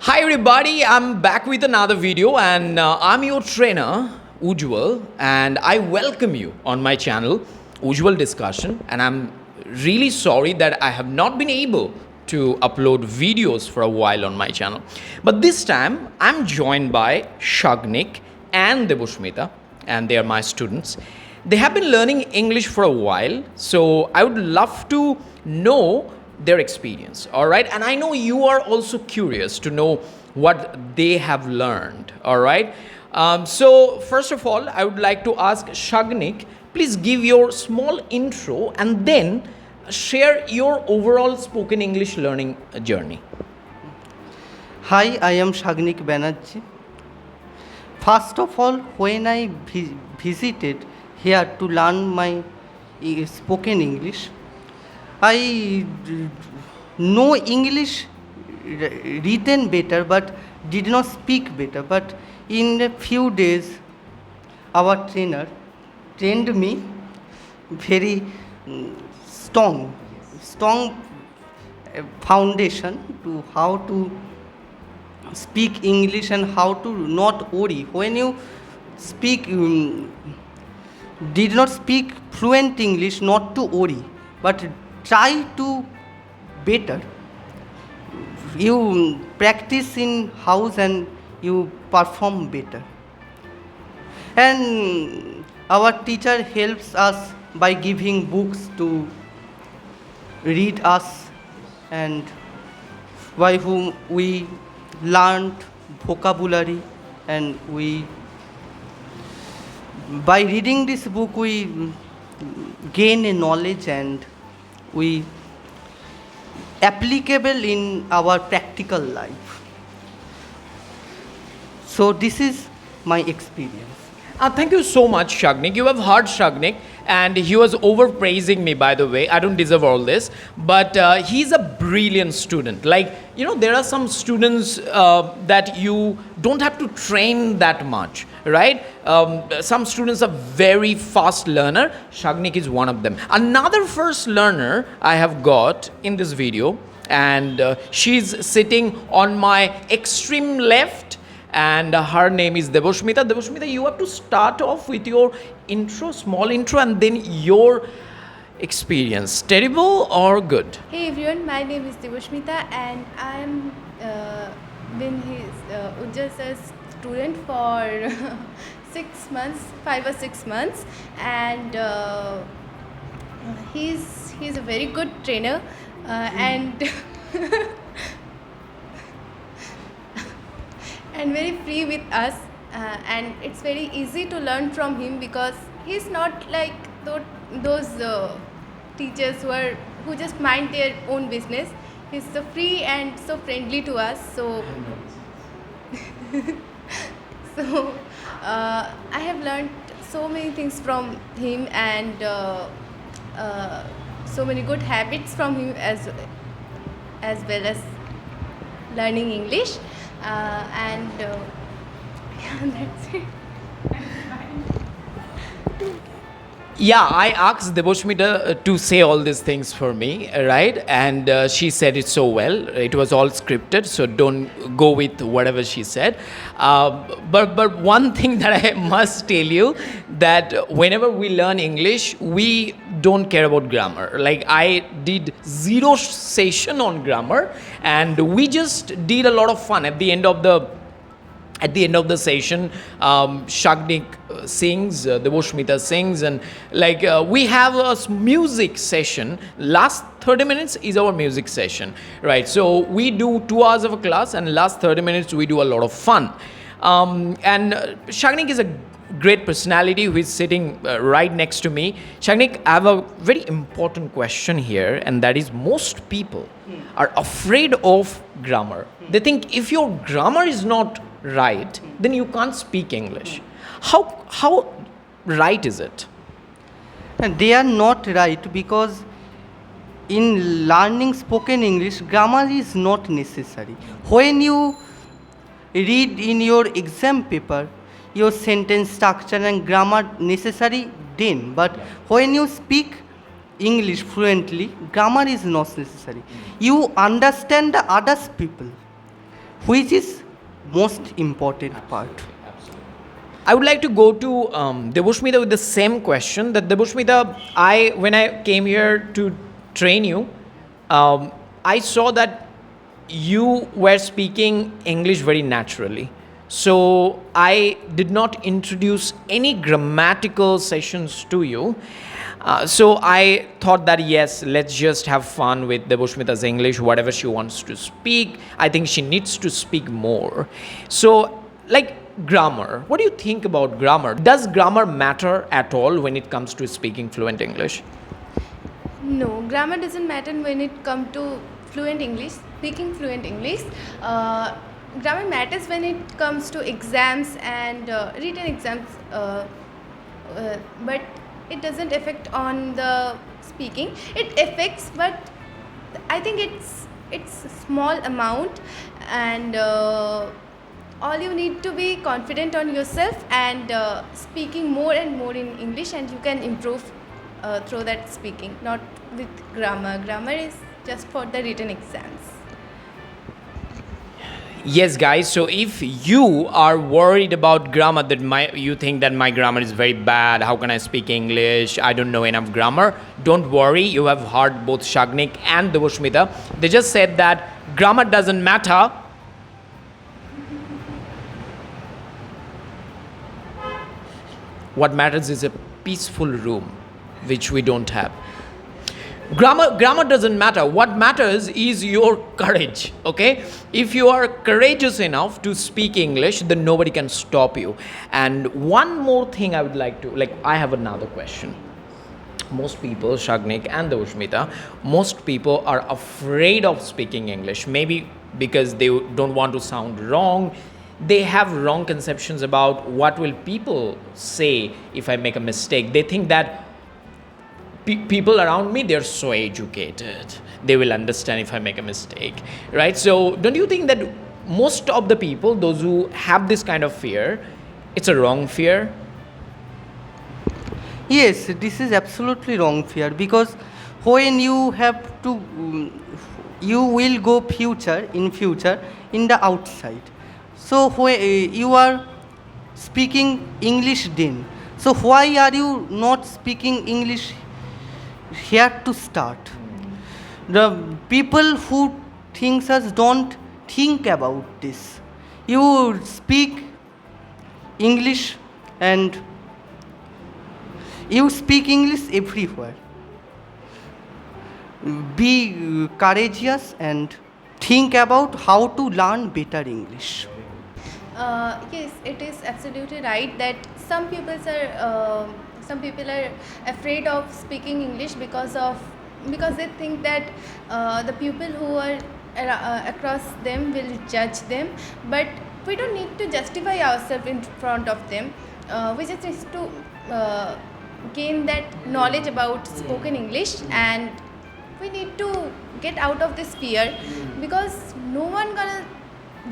Hi everybody, I'm back with another video and I'm your trainer Ujjwal and I welcome you on my channel Ujjwal Discussion, and I'm really sorry that I have not been able to upload videos for a while on my channel. But this time I'm joined by Shagnik and Debushmita, and they are my students. They have been learning English for a while, so I would love to know their experience. All right, and I know you are also curious to know what they have learned. All right, so first of all I would like to ask Shagnik, please give your small intro and then share your overall spoken English learning journey. Hi, I am Shagnik Banerjee. First of all, when I visited here to learn my spoken English, I know English written better but did not speak better. But in a few days, our trainer trained me very strong foundation to how to speak English and how to not worry. When you speak, did not speak fluent English, not to worry, but try to better. You practice in house and you perform better. And our teacher helps us by giving books to read us, and by whom we learned vocabulary, and by reading this book we gain a knowledge and we applicable in our practical life. So this is my experience. Thank you so much, Shagnik. You have heard Shagnik, and he was overpraising me, by the way. I don't deserve all this, but he's a brilliant student. Like, you know, there are some students that you don't have to train that much, right? Some students are very fast learner. Shagnik is one of them. Another first learner I have got in this video, and she's sitting on my extreme left, and her name is Debushmita. Debushmita, you have to start off with your intro, small intro, and then your experience. Terrible or good? Hey everyone, my name is Debushmita and I am been his Ujjwal sir's student for 6 months, 5 or 6 months, and he's a very good trainer and and very free with us, and it's very easy to learn from him because he's not like those teachers who just mind their own business. He's so free and so friendly to us. So I have learned so many things from him, and so many good habits from him as well as learning English, and yeah, that's it. Yeah, I asked Debushmita to say all these things for me, right? And she said it so well. It was all scripted, so don't go with whatever she said. But one thing that I must tell you, that whenever we learn English, we don't care about grammar. Like, I did 0 session on grammar, and we just did a lot of fun at the end of the session. Shagnik sings, Debushmita sings, and like we have a music session. Last 30 minutes is our music session, right? So we do 2 hours of a class, and last 30 minutes we do a lot of fun. And Shagnik is a great personality who is sitting right next to me. Shagnik, I have a very important question here, and that is, most people are afraid of grammar. They think if your grammar is not right, then you can't speak English. How right is it? And they are not right, because in learning spoken English, grammar is not necessary. When you read in your exam paper, your sentence structure and grammar necessary then, but when you speak English fluently, grammar is not necessary. You understand the others people. which is most important part. I would like to go to Debushmita with the same question. That Debushmita, when I came here to train you, I saw that you were speaking English very naturally. So I did not introduce any grammatical sessions to you. So I thought that yes, let's just have fun with Debushmita's English, whatever she wants to speak. I think she needs to speak more. So, like grammar, what do you think about grammar? Does grammar matter at all when it comes to speaking fluent English? No, grammar doesn't matter when it comes to fluent English, speaking fluent English. Grammar matters when it comes to exams and written exams, but it doesn't affect on the speaking. It affects, but I think it's a small amount, and all you need to be confident on yourself and speaking more and more in English, and you can improve through that speaking, not with grammar. Grammar is just for the written exams. Yes, guys. So if you are worried about grammar, you think that my grammar is very bad. How can I speak English? I don't know enough grammar. Don't worry. You have heard both Shagnik and Debushmita. They just said that grammar doesn't matter. What matters is a peaceful room, which we don't have. Grammar doesn't matter. What matters is your courage. Okay, if you are courageous enough to speak English, then nobody can stop you. And one more thing I would like to, I have another question. Most people, Shagnik and Debushmita, most people are afraid of speaking English, maybe because they don't want to sound wrong. They have wrong conceptions about what will people say if I make a mistake. They think that people around me, they're so educated, they will understand if I make a mistake, right? So don't you think that most of the people, those who have this kind of fear, it's a wrong fear? Yes, this is absolutely wrong fear, because when you have to, you will go in future in the outside. So when you are speaking English then, so why are you not speaking English here to start? The people who thinks us don't think about this. You speak English and you speak English everywhere. Be courageous and think about how to learn better English. Yes, it is absolutely right that some people are afraid of speaking English because they think that the people who are across them will judge them. But we don't need to justify ourselves in front of them. We just need to gain that knowledge about spoken English, and we need to get out of this fear, because no one gonna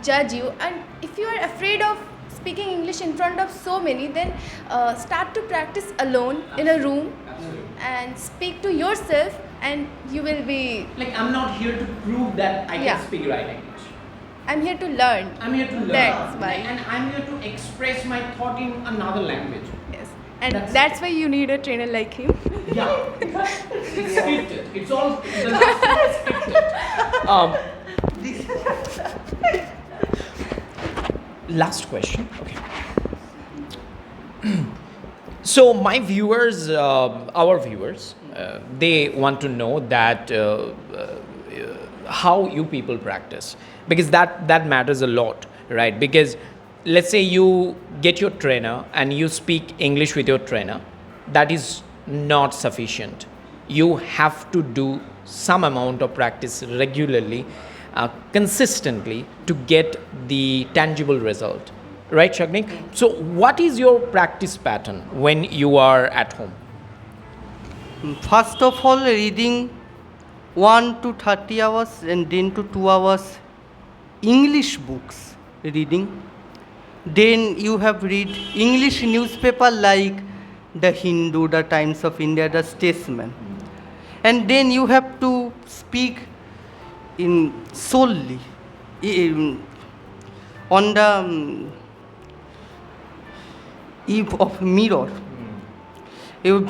judge you. And if you are afraid of speaking English in front of so many, then start to practice alone in a room and speak to yourself, and you will be I'm not here to prove that I Yeah. can speak right English. I'm here to learn. I'm here to learn. That's why. And I'm here to express my thought in another language. Yes, and That's that's why you need a trainer like him. Yeah. It's scripted. It's all the last thing is scripted. Last question. Okay. So my viewers, our viewers, they want to know that how you people practice, because that matters a lot, right? Because let's say you get your trainer and you speak English with your trainer, that is not sufficient. You have to do some amount of practice regularly, consistently, to get the tangible result, right, Shagnik? So what is your practice pattern when you are at home? First of all, reading 1 to 30 hours and then to 2 hours English books reading. Then you have read English newspaper like the Hindu, the Times of India, the Statesman. And then you have to speak in solely on the eve of mirror, you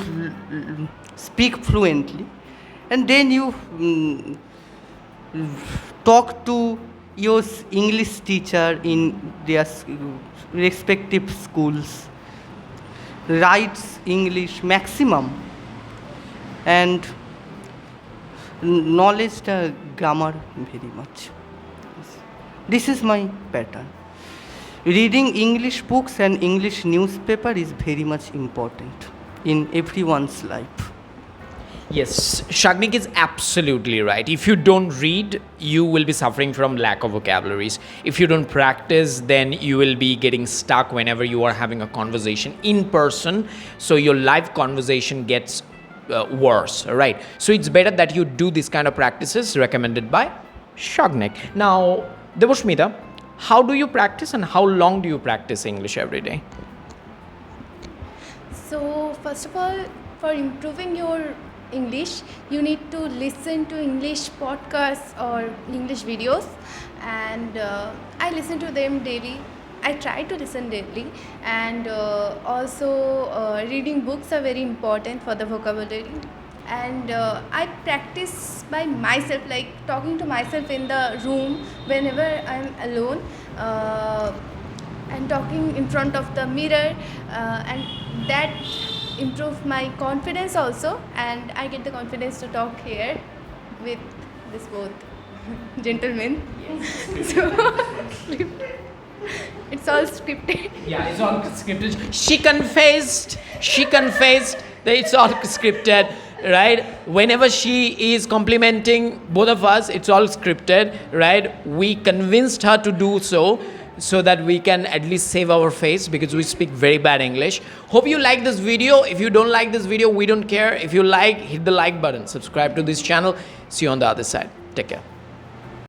speak fluently, and then you talk to your English teacher in their respective schools, writes English maximum, and knowledge the grammar very much. This is my pattern. Reading English books and English newspaper is very much important in everyone's life. Yes, Shagnik is absolutely right. If you don't read, you will be suffering from lack of vocabularies. If you don't practice, then you will be getting stuck whenever you are having a conversation in person. So your live conversation gets worse, right? So it's better that you do this kind of practices recommended by Shagnik. Now, Devoshmita, how do you practice and how long do you practice English every day? So first of all, for improving your English, you need to listen to English podcasts or English videos, and I listen to them daily. I try to listen daily, and also reading books are very important for the vocabulary. And I practice by myself, like talking to myself in the room whenever I'm alone, and talking in front of the mirror, and that improve my confidence also, and I get the confidence to talk here with this both gentlemen. So it's all scripted. Yeah, it's all scripted. She confessed that it's all scripted, right? Whenever she is complimenting both of us, it's all scripted, right? We convinced her to do so that we can at least save our face because we speak very bad English. Hope you like this video. If you don't like this video, we don't care. If you like, hit the like button. Subscribe to this channel. See you on the other side. Take care.